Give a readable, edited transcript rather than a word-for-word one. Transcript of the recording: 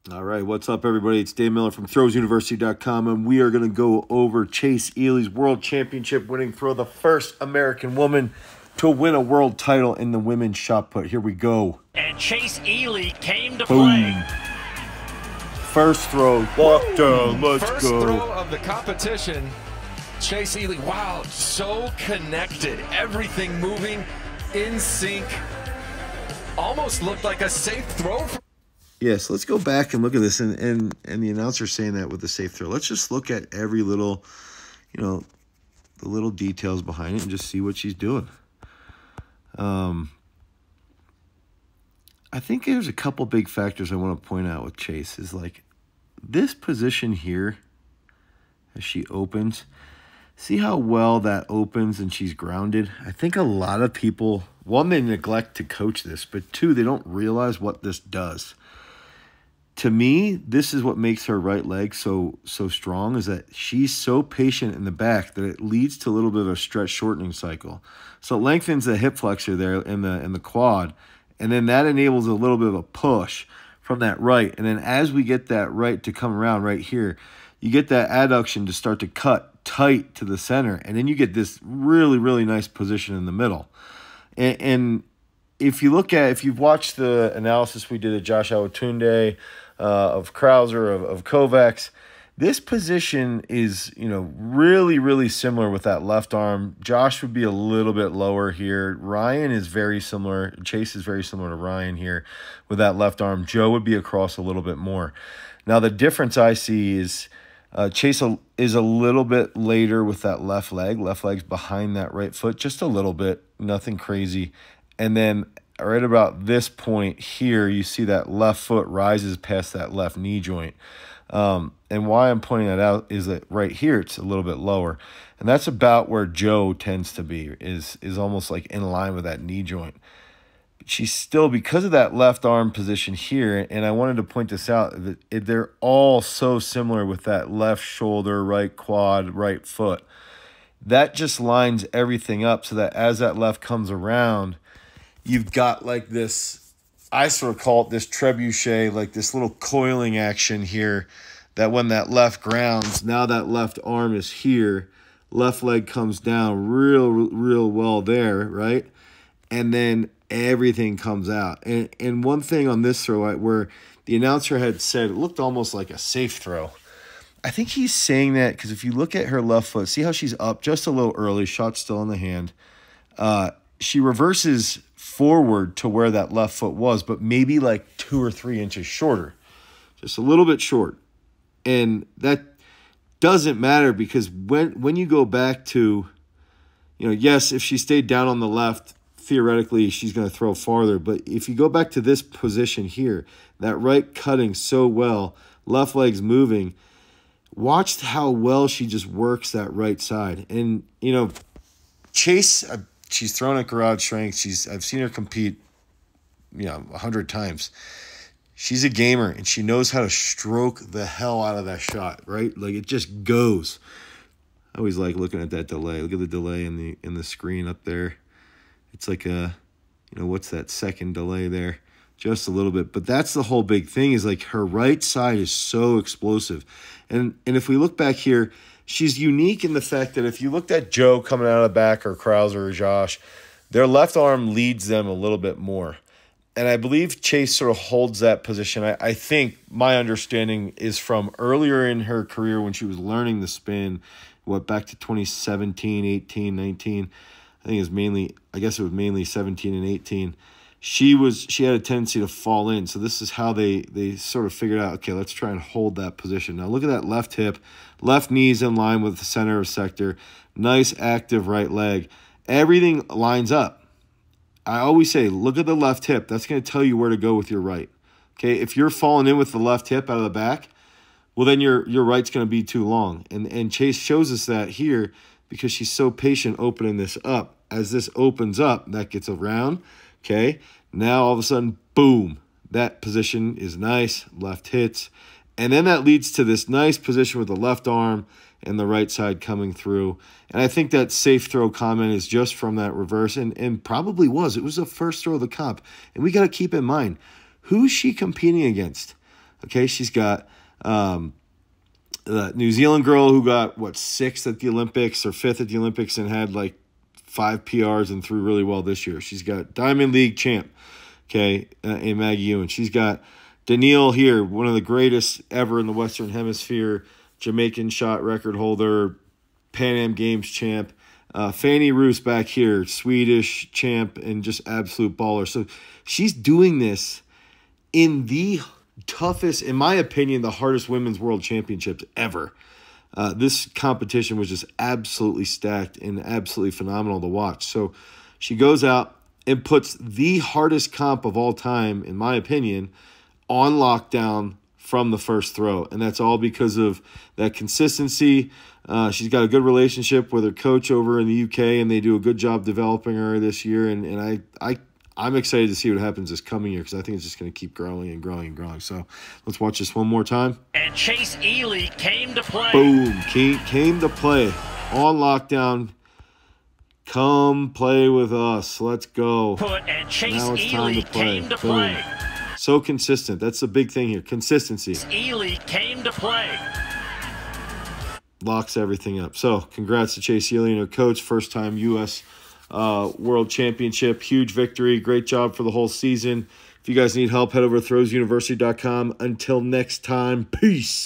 All right, what's up, everybody? It's Dave Miller from ThrowsUniversity.com, and we are going to go over Chase Ealey's World Championship winning throw, the first American woman to win a world title in the women's shot put. Here we go. And Chase Ealey came to Boom. play. First throw, lockdown, let's First go. throw of the competition. Chase Ealey, wow, so connected. Everything moving in sync. Almost looked like a safe throw. Yes, let's go back and look at this, and the announcer saying that with the safe throw. Let's just look at every little, the little details behind it and just see what she's doing. I think there's a couple big factors I want to point out with Chase is like this position here as she opens. See how well that opens and she's grounded? I think a lot of people, one, they neglect to coach this, but two, they don't realize what this does. To me, this is what makes her right leg so strong, is that she's so patient in the back that it leads to a little bit of a stretch shortening cycle. So it lengthens the hip flexor there in the quad, and then that enables a little bit of a push from that right. And then as we get that right to come around right here, you get that adduction to start to cut tight to the center, and then you get this really, really nice position in the middle. And if you've watched the analysis we did of Josh Awatunde, of Krauser, of Kovacs, this position is, really, really similar with that left arm. Josh would be a little bit lower here. Ryan is very similar. Chase is very similar to Ryan here with that left arm. Joe would be across a little bit more. Now, the difference I see is Chase is a little bit later with that left leg. Left leg's behind that right foot, just a little bit, nothing crazy. And then right about this point here, you see that left foot rises past that left knee joint. And why I'm pointing that out is that right here, it's a little bit lower. And that's about where Joe tends to be, is almost like in line with that knee joint. But she's still, because of that left arm position here, and I wanted to point this out, that they're all so similar with that left shoulder, right quad, right foot. That just lines everything up so that as that left comes around, you've got like this, I sort of call it this trebuchet, like this little coiling action here, that when that left grounds, now that left arm is here, left leg comes down real well there, right? And then everything comes out. And one thing on this throw, where the announcer had said it looked almost like a safe throw, I think he's saying that because if you look at her left foot, see how she's up just a little early, shot still in the hand. She reverses forward to where that left foot was, but maybe like 2 or 3 inches shorter, just a little bit short. And that doesn't matter because when you go back to, yes, if she stayed down on the left, theoretically she's going to throw farther. But if you go back to this position here, that right cutting so well, left leg's moving, watch how well she just works that right side. And, Chase, she's thrown at garage strength. I've seen her compete, 100 times. She's a gamer, and she knows how to stroke the hell out of that shot, right? Like, it just goes. I always like looking at that delay. Look at the delay in the screen up there. It's like what's that second delay there? Just a little bit. But that's the whole big thing, is like her right side is so explosive. And if we look back here, she's unique in the fact that if you looked at Joe coming out of the back, or Krauser or Josh, their left arm leads them a little bit more. And I believe Chase sort of holds that position. I think my understanding is from earlier in her career when she was learning the spin, back to 2017, 18, 19. I think it was mainly 17 and 18. She had a tendency to fall in. So this is how they sort of figured out, okay, let's try and hold that position. Now look at that left hip, left knee's in line with the center of sector, nice active right leg. Everything lines up. I always say, look at the left hip. That's going to tell you where to go with your right. Okay, if you're falling in with the left hip out of the back, well, then your right's going to be too long. And Chase shows us that here because she's so patient opening this up. As this opens up, that gets around. Okay, now all of a sudden, boom, that position is nice, left hits. And then that leads to this nice position with the left arm and the right side coming through. And I think that safe throw comment is just from that reverse, and probably was. It was the first throw of the comp. And we got to keep in mind, who's she competing against? Okay, she's got the New Zealand girl who got, 6th at the Olympics or 5th at the Olympics and had like 5 PRs and threw really well this year. She's got Diamond League champ, okay, in Maggie Ewan. She's got Danielle here, one of the greatest ever in the Western Hemisphere, Jamaican shot record holder, Pan Am Games champ. Fanny Roos back here, Swedish champ and just absolute baller. So she's doing this in the toughest, in my opinion, the hardest women's world championships ever. This competition was just absolutely stacked and absolutely phenomenal to watch. So she goes out and puts the hardest comp of all time, in my opinion, on lockdown from the first throw. And that's all because of that consistency. She's got a good relationship with her coach over in the UK, and they do a good job developing her this year. And I'm excited to see what happens this coming year because I think it's just going to keep growing and growing and growing. So let's watch this one more time. And Chase Ealey came to play. Boom. Came to play on lockdown. Come play with us. Let's go. And Chase Now it's time Ealey to play. came to Boom. play. So consistent. That's the big thing here. Consistency. Ealey came to play. Locks everything up. So congrats to Chase Ealey and her coach. First time U.S. World Championship. Huge victory. Great job for the whole season. If you guys need help, head over to throwsuniversity.com. Until next time, peace.